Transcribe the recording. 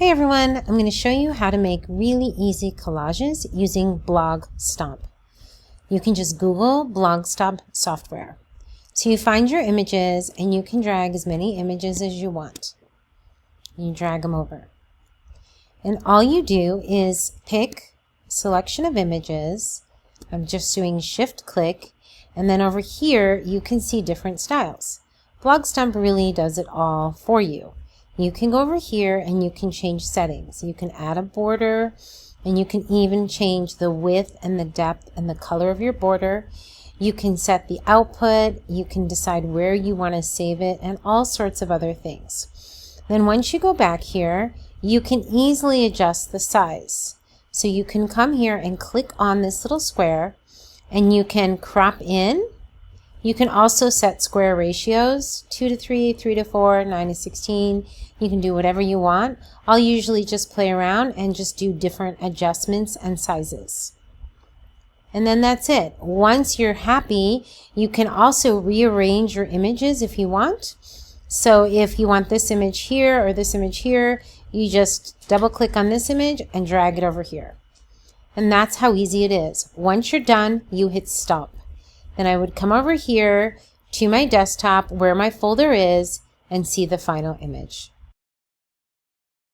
Hey everyone, I'm going to show you how to make really easy collages using Blog Stomp. You can just Google Blog Stomp software. So you find your images and you can drag as many images as you want. You drag them over. And all you do is pick a selection of images. I'm just doing shift click, and then over here you can see different styles. Blog Stomp really does it all for you. You can go over here and you can change settings. You can add a border, and you can even change the width and the depth and the color of your border. You can set the output, you can decide where you want to save it, and all sorts of other things. Then once you go back here, you can easily adjust the size. So you can come here and click on this little square and you can crop in. You can also set square ratios, 2 to 3, 3 to 4, 9 to 16. You can do whatever you want. I'll usually just play around and just do different adjustments and sizes. And then that's it. Once you're happy, you can also rearrange your images if you want. So if you want this image here or this image here, you just double click on this image and drag it over here. And that's how easy it is. Once you're done, you hit stop. Then I would come over here to my desktop where my folder is and see the final image.